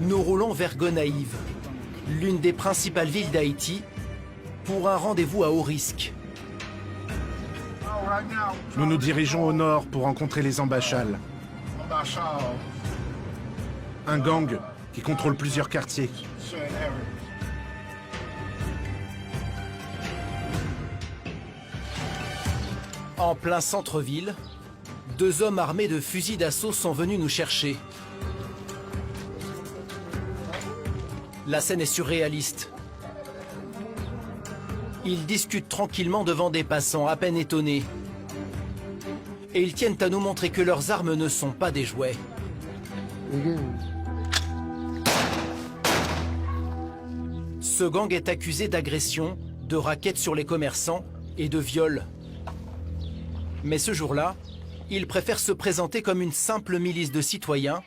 nous roulons vers Gonaïves, l'une des principales villes d'Haïti, pour un rendez-vous à haut risque. Nous nous dirigeons au nord pour rencontrer les Ambachals. Un gang qui contrôle plusieurs quartiers. En plein centre-ville, deux hommes armés de fusils d'assaut sont venus nous chercher. La scène est surréaliste. Ils discutent tranquillement devant des passants à peine étonnés. Et ils tiennent à nous montrer que leurs armes ne sont pas des jouets. Ce gang est accusé d'agression, de racket sur les commerçants et de viol. Mais ce jour-là, ils préfèrent se présenter comme une simple milice de citoyens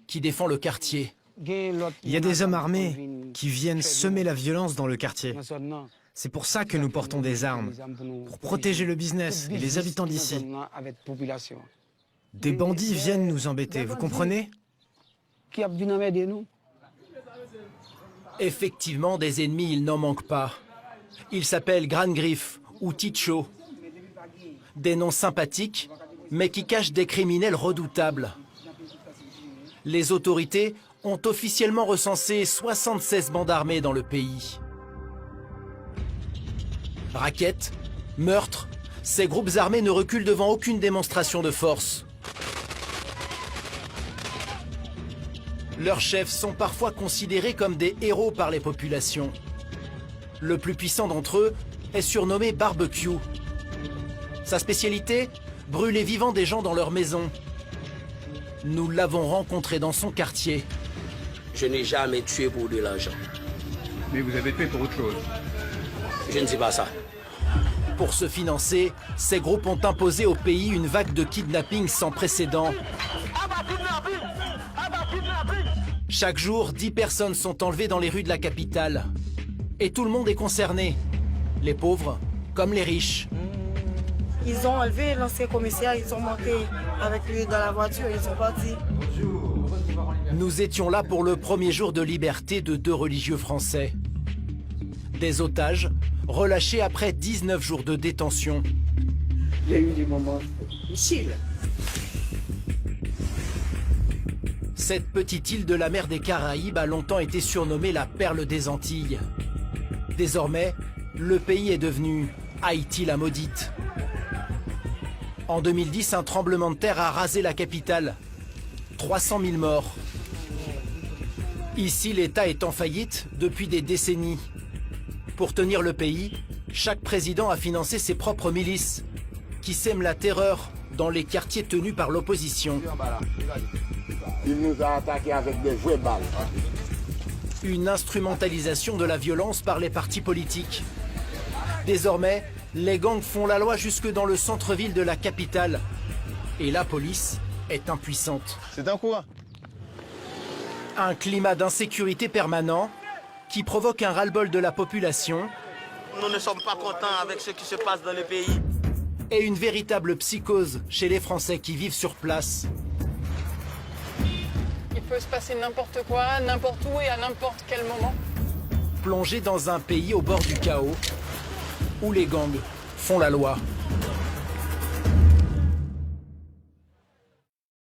qui défend le quartier. Il y a des hommes armés qui viennent semer la violence dans le quartier. C'est pour ça que nous portons des armes, pour protéger le business et les habitants d'ici. Des bandits viennent nous embêter, vous comprenez? Effectivement, des ennemis, il n'en manque pas. Ils s'appellent Gran Grif ou Ticho. Des noms sympathiques, mais qui cachent des criminels redoutables. Les autorités ont officiellement recensé 76 bandes armées dans le pays. Raquettes, meurtres, ces groupes armés ne reculent devant aucune démonstration de force. Leurs chefs sont parfois considérés comme des héros par les populations. Le plus puissant d'entre eux est surnommé Barbecue. Sa spécialité, brûler vivant des gens dans leur maison. Nous l'avons rencontré dans son quartier. Je n'ai jamais tué pour de l'argent. Mais vous avez tué pour autre chose. Je ne dis pas ça. Pour se financer, ces groupes ont imposé au pays une vague de kidnappings sans précédent. Chaque jour, 10 personnes sont enlevées dans les rues de la capitale. Et tout le monde est concerné. Les pauvres comme les riches. Ils ont enlevé l'ancien commissaire, ils sont montés avec lui dans la voiture, ils sont partis. Nous étions là pour le premier jour de liberté de 2 religieux français. Des otages relâchés après 19 jours de détention. Il y a eu des moments difficiles. Cette petite île de la mer des Caraïbes a longtemps été surnommée la perle des Antilles. Désormais, le pays est devenu Haïti la maudite. En 2010, un tremblement de terre a rasé la capitale. 300 000 morts. Ici, l'État est en faillite depuis des décennies. Pour tenir le pays, chaque président a financé ses propres milices, qui sèment la terreur dans les quartiers tenus par l'opposition. Il nous a attaqués avec des vraies balles. Une instrumentalisation de la violence par les partis politiques. Désormais, les gangs font la loi jusque dans le centre-ville de la capitale. Et la police est impuissante. C'est un courant. Un climat d'insécurité permanent qui provoque un ras-le-bol de la population. Nous ne sommes pas contents avec ce qui se passe dans le pays. Et une véritable psychose chez les Français qui vivent sur place. Il peut se passer n'importe quoi, n'importe où et à n'importe quel moment. Plongé dans un pays au bord du chaos, où les gangs font la loi.